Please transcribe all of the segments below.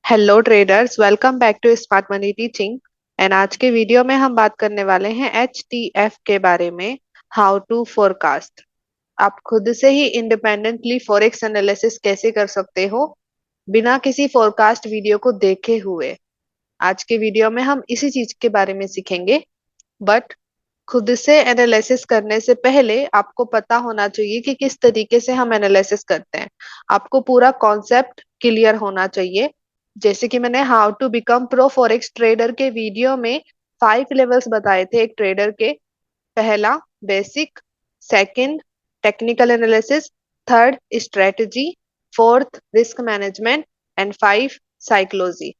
Hello traders, welcome back to smart money teaching. And आज के video में हम बात करने वाले हैं HTF के बारे में। How to forecast. आप खुद से ही इंडिपेंडेंटली फॉरेक्स एनालिसिस कैसे कर सकते हो बिना किसी फोरकास्ट वीडियो को देखे हुए। आज के वीडियो में हम इसी चीज के बारे में सीखेंगे। बट खुद से एनालिसिस करने से पहले आपको पता होना चाहिए कि किस तरीके से हम एनालिसिस करते हैं। आपको पूरा कॉन्सेप्ट क्लियर होना चाहिए। जैसे कि मैंने how to become pro forex trader के वीडियो में 5 लेवल्स बताए थे एक ट्रेडर के। पहला basic, second technical analysis, third strategy, fourth risk management and 5 psychology.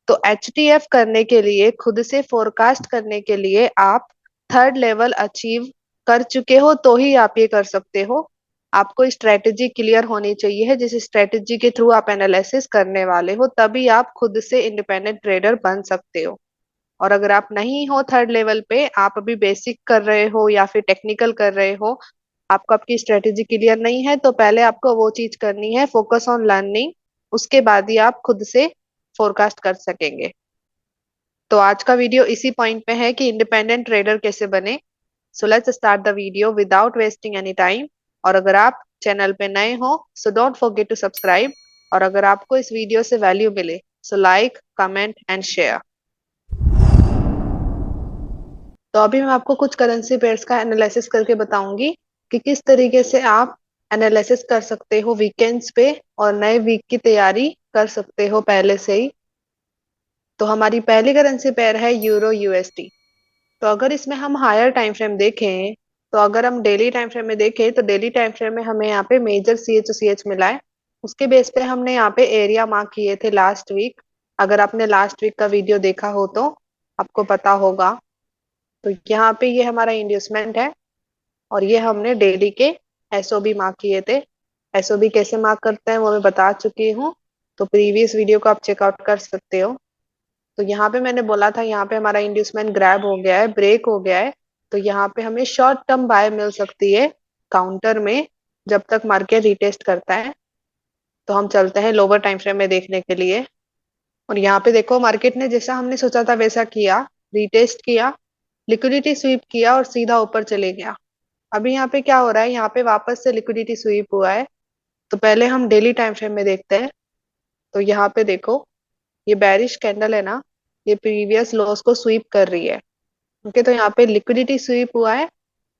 तो HTF करने के लिए, खुद से फोरकास्ट करने के लिए आप थर्ड लेवल अचीव कर चुके हो तो ही आप ये कर सकते हो। आपको स्ट्रेटजी क्लियर होनी चाहिए है, जिस स्ट्रेटजी के थ्रू आप एनालिसिस करने वाले हो, तभी आप खुद से इंडिपेंडेंट ट्रेडर बन सकते हो। और अगर आप नहीं हो थर्ड लेवल पे, आप अभी बेसिक कर रहे हो या फिर टेक्निकल कर रहे हो, आपको आपकी स्ट्रेटेजी क्लियर नहीं है, तो पहले आपको वो चीज करनी है, फोकस ऑन लर्निंग। उसके बाद ही आप खुद से फोरकास्ट कर सकेंगे। तो आज का वीडियो इसी पॉइंट पे है कि इंडिपेंडेंट ट्रेडर कैसे बने। So let's start the video without wasting any time. और अगर आप चैनल पे नए हो, so don't forget to subscribe. और अगर आपको इस वीडियो से वैल्यू मिले, so like, comment and share. तो अभी मैं आपको कुछ करेंसी पेयर्स का एनालिसिस करके बताऊंगी कि किस तरीके से आप एनालिसिस कर सकते हो वीकेंड्स पे, और नए वीक की तैयारी कर सकते हो पहले से ही। तो हमारी पहली करेंसी पेयर है यूरो USD। तो अगर इसमें हम हायर टाइम फ्रेम देखें, तो अगर हम डेली टाइम फ्रेम में देखें, तो डेली टाइम फ्रेम में हमें यहाँ पे मेजर CH मिला है। उसके बेस पे हमने यहाँ पे एरिया मार्क किए थे लास्ट वीक। अगर आपने लास्ट वीक का वीडियो देखा हो तो आपको पता होगा। तो यहाँ पे ये हमारा इंड्यूसमेंट है, और ये हमने डेली के SOB मार्क किए थे। SOB कैसे मार्क करते हैं वो मैं बता चुकी हूँ, तो प्रीवियस वीडियो को आप चेकआउट कर सकते हो। तो यहाँ पे मैंने बोला था, यहाँ पे हमारा इंड्यूसमेंट ग्रैब हो गया है, ब्रेक हो गया है। तो यहाँ पे हमें शॉर्ट टर्म बाय मिल सकती है काउंटर में, जब तक मार्केट रिटेस्ट करता है। तो हम चलते हैं लोअर टाइम फ्रेम में देखने के लिए। और यहाँ पे देखो, मार्केट ने जैसा हमने सोचा था वैसा किया, रिटेस्ट किया, लिक्विडिटी स्वीप किया और सीधा ऊपर चले गया। अभी यहाँ पे क्या हो रहा है, यहाँ पे वापस से लिक्विडिटी स्वीप हुआ है। तो पहले हम डेली टाइम फ्रेम में देखते हैं। तो यहाँ पे देखो, ये बेरिश कैंडल है ना, ये प्रीवियस लॉस को स्वीप कर रही है। ओके, तो यहाँ पे लिक्विडिटी स्वीप हुआ है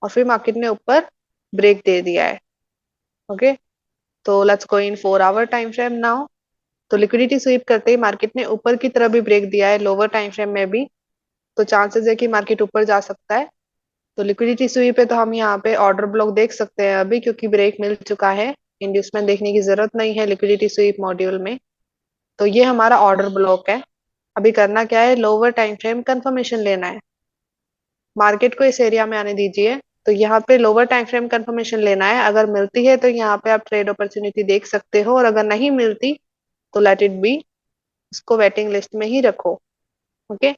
और फिर मार्केट ने ऊपर ब्रेक दे दिया है। ओके, तो let's go in 4 hour time frame now. तो लिक्विडिटी स्वीप करते ही मार्केट ने ऊपर की तरफ भी ब्रेक दिया है, लोअर टाइम फ्रेम में भी। तो चांसेस है कि मार्केट ऊपर जा सकता है। तो लिक्विडिटी स्वीप है, तो हम यहाँ पे ऑर्डर ब्लॉक देख सकते हैं अभी, क्योंकि ब्रेक मिल चुका है। इंड्यूसमेंट देखने की जरूरत नहीं है लिक्विडिटी स्वीप मॉड्यूल में। तो ये हमारा ऑर्डर ब्लॉक है। अभी करना क्या है, लोअर टाइम फ्रेम कंफर्मेशन लेना है। मार्केट को इस एरिया में आने दीजिए। तो यहाँ पे लोअर टाइम फ्रेम कंफर्मेशन लेना है। अगर मिलती है तो यहाँ पे आप ट्रेड अपॉर्चुनिटी देख सकते हो, और अगर नहीं मिलती तो लेट इट बी, उसको वेटिंग लिस्ट में ही रखो। ओके,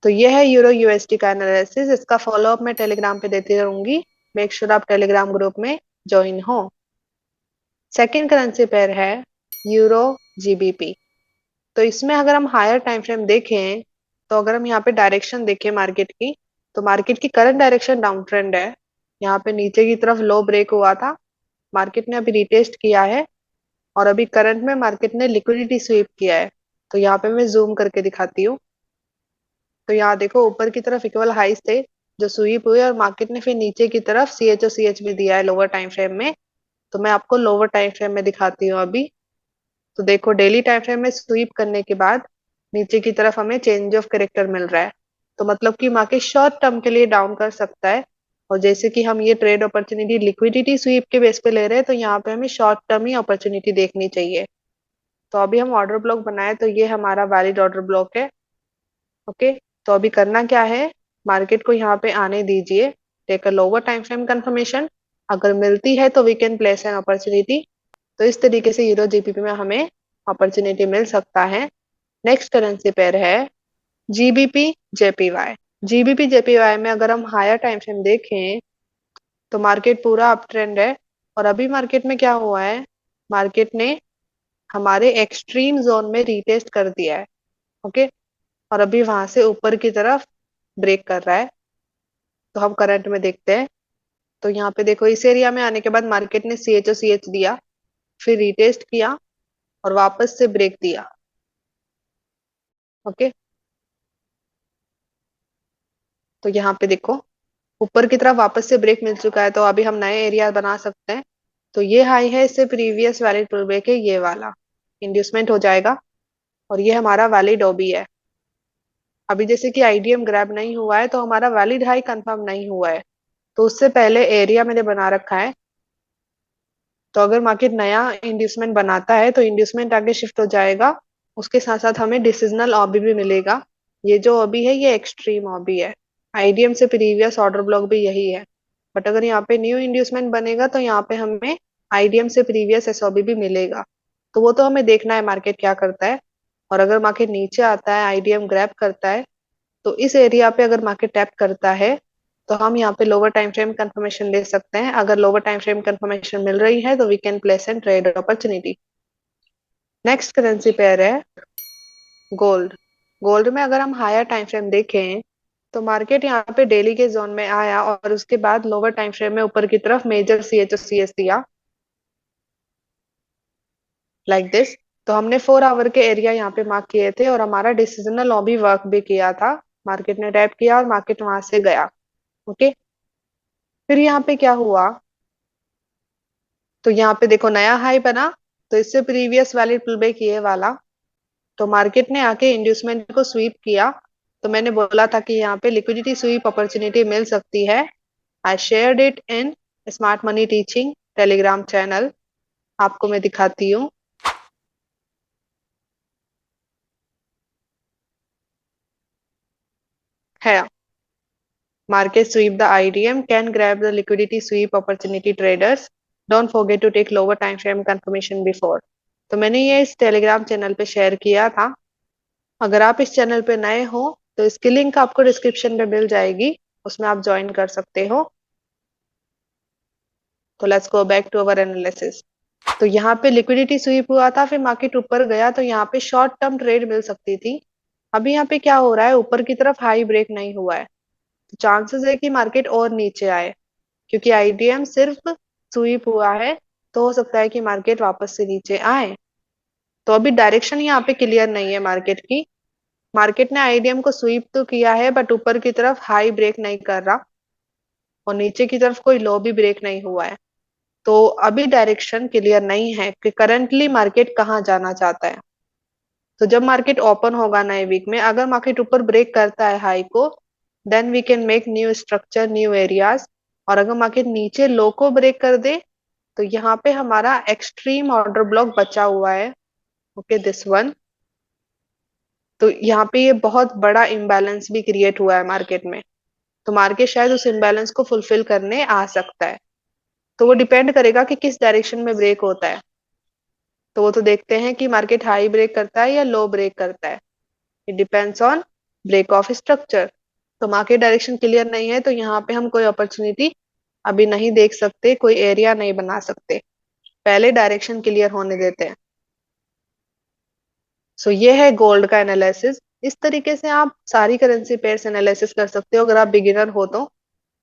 तो ये है यूरो USD का एनालिसिस। इसका फॉलोअप मैं टेलीग्राम पे देती रहूंगी। मेक श्योर आप टेलीग्राम ग्रुप में ज्वाइन हो। सेकेंड करेंसी पेयर है यूरो GBP। तो इसमें अगर हम हायर टाइम फ्रेम देखें, तो अगर हम यहाँ पे डायरेक्शन देखें मार्केट की, तो मार्केट की करंट डायरेक्शन डाउन ट्रेंड है। यहाँ पे नीचे की तरफ लो ब्रेक हुआ था, मार्केट ने अभी रिटेस्ट किया है, और अभी करंट में मार्केट ने लिक्विडिटी स्वीप किया है। तो यहाँ पे मैं जूम करके दिखाती हूँ। तो यहाँ देखो, ऊपर की तरफ इक्वल हाइस थे जो स्वीप हुए, और मार्केट ने फिर नीचे की तरफ CH भी दिया है लोअर टाइम फ्रेम में। तो मैं आपको लोअर टाइम फ्रेम में दिखाती हूँ अभी। तो देखो, डेली टाइम फ्रेम में स्वीप करने के बाद नीचे की तरफ हमें चेंज ऑफ कैरेक्टर मिल रहा है। तो मतलब कि मार्केट शॉर्ट टर्म के लिए डाउन कर सकता है। और जैसे कि हम ये ट्रेड अपॉर्चुनिटी लिक्विडिटी स्वीप के बेस पे ले रहे हैं, तो यहाँ पे हमें शॉर्ट टर्म ही अपॉर्चुनिटी देखनी चाहिए। तो अभी हम ऑर्डर ब्लॉक बनाए, तो ये हमारा वैलिड ऑर्डर ब्लॉक है। ओके, तो अभी करना क्या है, मार्केट को यहाँ पे आने दीजिए, take a lower time frame confirmation. अगर मिलती है तो we can place an opportunity. तो इस तरीके से यूरो GBP में हमें अपॉर्चुनिटी मिल सकता है। नेक्स्ट करेंसी पेयर है GBP JPY। GBP JPY में अगर हम हायर टाइम फ्रेम देखें, तो मार्केट पूरा अप ट्रेंड है। और अभी मार्केट में क्या हुआ है, मार्केट ने हमारे एक्सट्रीम जोन में रीटेस्ट कर दिया है। ओके, और अभी वहां से ऊपर की तरफ ब्रेक कर रहा है। तो हम करंट में देखते हैं। तो यहाँ पे देखो, इस एरिया में आने के बाद मार्केट ने C H O C H दिया, फिर रीटेस्ट किया और वापस से ब्रेक दिया। ओके, तो यहाँ पे देखो, ऊपर की तरफ वापस से ब्रेक मिल चुका है, तो अभी हम नए एरिया बना सकते हैं। तो ये हाई है, इससे प्रीवियस वैलिड पुल ब्रेक है ये वाला, इंड्यूसमेंट हो जाएगा। और ये हमारा वैलिड ओबी है। अभी जैसे कि आईडीएम ग्रैब नहीं हुआ है, तो हमारा वैलिड हाई कंफर्म नहीं हुआ है। तो उससे पहले एरिया मैंने बना रखा है। तो अगर मार्केट नया इंड्यूसमेंट बनाता है तो इंड्यूसमेंट आगे शिफ्ट हो जाएगा। उसके साथ साथ हमें डिसिजनल ऑबी भी मिलेगा। ये जो ऑबी है ये एक्सट्रीम ऑबी है। आईडीएम से प्रीवियस ऑर्डर ब्लॉक भी यही है। बट अगर यहाँ पे न्यू इंड्यूसमेंट बनेगा तो यहाँ पे हमें आईडीएम से प्रीवियस एसओबी भी मिलेगा। तो वो तो हमें देखना है मार्केट क्या करता है। और अगर मार्केट नीचे आता है, आईडीएम ग्रैब करता है, तो इस एरिया पे अगर मार्केट टैप करता है तो हम यहाँ पे लोअर टाइम फ्रेम कंफर्मेशन ले सकते हैं। अगर लोअर टाइम फ्रेम कंफर्मेशन मिल रही है तो we can place and trade opportunity. Next currency pair है गोल्ड। गोल्ड में अगर हम हायर टाइम फ्रेम देखें तो मार्केट यहाँ पे डेली के जोन में आया और उसके बाद लोअर टाइम फ्रेम में ऊपर की तरफ major C H C S दिया, लाइक दिस। तो हमने 4 आवर के एरिया यहाँ पे मार्क किए थे और हमारा डिसीजनल लॉबी वर्क भी किया था। मार्केट ने टैप किया और मार्केट वहां से गया। ओके, फिर यहाँ पे क्या हुआ, तो यहाँ पे देखो नया हाई बना। तो इससे प्रीवियस वैलिड पुल बैक ये वाला। तो मार्केट ने आके इंड्यूसमेंट को स्वीप किया। तो मैंने बोला था कि यहाँ पे लिक्विडिटी स्वीप अपॉर्चुनिटी मिल सकती है। I shared it in smart money teaching Telegram channel. आपको मैं दिखाती हूँ। है, market sweep the IDM can grab the liquidity sweep opportunity traders. Don't forget to take lower time frame confirmation before. तो मैंने ये इस टेलीग्राम चैनल पे शेयर किया था। अगर आप इस चैनल पे नए हो तो इसकी लिंक आपको डिस्क्रिप्शन में मिल जाएगी, उसमें आप ज्वाइन कर सकते हो। तो let's go back to our analysis. तो यहाँ पे लिक्विडिटी स्वीप हुआ था, फिर मार्केट ऊपर गया, तो यहाँ पे शॉर्ट टर्म ट्रेड मिल सकती थी। अभी यहाँ पे क्या हो रहा है, ऊपर की तरफ हाई ब्रेक नहीं हुआ है, तो चांसेस है कि मार्केट और नीचे आए। क्योंकि आईडीएम सिर्फ स्वीप हुआ है, तो हो सकता है कि मार्केट वापस से नीचे आए। तो अभी डायरेक्शन यहाँ पे क्लियर नहीं है मार्केट की। मार्केट ने आईडीएम को स्वीप तो किया है बट ऊपर की तरफ हाई ब्रेक नहीं कर रहा और नीचे की तरफ कोई लो भी ब्रेक नहीं हुआ है। तो अभी डायरेक्शन क्लियर नहीं है कि करंटली मार्केट कहाँ जाना चाहता है। तो जब मार्केट ओपन होगा नए वीक में, अगर मार्केट ऊपर ब्रेक करता है हाई को, then we can make new structure, new areas. और अगर मार्केट नीचे लो को ब्रेक कर दे तो यहाँ पे हमारा एक्सट्रीम ऑर्डर ब्लॉक बचा हुआ है। Okay, this one. तो यहाँ पे ये बहुत बड़ा इम्बैलेंस भी क्रिएट हुआ है मार्केट में। तो मार्केट शायद उस इम्बैलेंस को फुलफिल करने आ सकता है। तो वो डिपेंड करेगा कि किस डायरेक्शन में ब्रेक होता है। तो वो तो देखते हैं कि मार्केट हाई ब्रेक करता है या लो ब्रेक करता है। It depends on break of structure. तो मार्केट डायरेक्शन क्लियर नहीं है तो यहाँ पे हम कोई अपॉर्चुनिटी अभी नहीं देख सकते, कोई एरिया नहीं बना सकते। पहले डायरेक्शन क्लियर होने देते हैं। सो ये है गोल्ड का एनालिसिस। इस तरीके से आप सारी करेंसी पेयर्स एनालिसिस कर सकते हो अगर आप बिगिनर हो तो।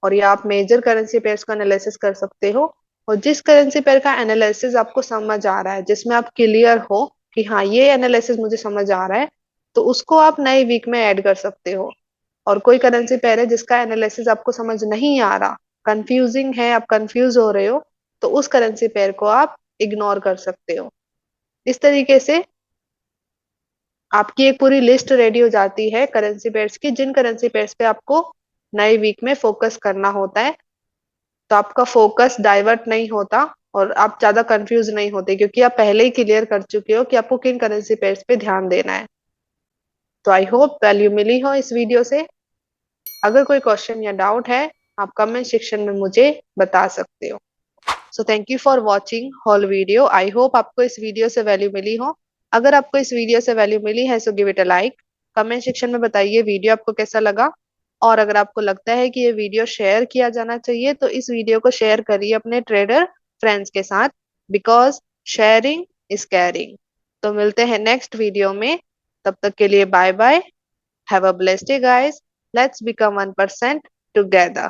और या आप मेजर करेंसी पेयर्स का एनालिसिस कर सकते हो। और जिस करेंसी पेयर का एनालिसिस आपको समझ आ रहा है, जिसमें आप क्लियर हो कि हाँ ये एनालिसिस मुझे समझ आ रहा है, तो उसको आप नए वीक में ऐड कर सकते हो। और कोई करेंसी पेयर है जिसका एनालिसिस आपको समझ नहीं आ रहा, कंफ्यूजिंग है, आप कंफ्यूज हो रहे हो, तो उस करेंसी पेयर को आप इग्नोर कर सकते हो। इस तरीके से आपकी एक पूरी लिस्ट रेडी हो जाती है करेंसी पेयर्स की, जिन करेंसी पेयर्स पे आपको नए वीक में फोकस करना होता है। तो आपका फोकस डाइवर्ट नहीं होता और आप ज्यादा कंफ्यूज नहीं होते, क्योंकि आप पहले ही क्लियर कर चुके हो कि आपको किन करेंसी पेयर्स पे ध्यान देना है। तो आई होप वैल्यू मिली हो इस वीडियो से। अगर कोई क्वेश्चन या डाउट है, आप कमेंट सेक्शन में मुझे बता सकते हो। So thank you for watching whole video. I hope आपको इस वीडियो से वैल्यू मिली हो। अगर आपको इस वीडियो से वैल्यू मिली है so give it a like. Comment section में बताइए वीडियो आपको कैसा लगा। और अगर आपको लगता है कि ये वीडियो शेयर किया जाना चाहिए तो इस वीडियो को शेयर करिए अपने ट्रेडर फ्रेंड्स के साथ, बिकॉज शेयरिंग इज कैरिंग। तो मिलते हैं नेक्स्ट वीडियो में, तब तक के लिए bye bye. Have a blessed day guys, let's become 1% together.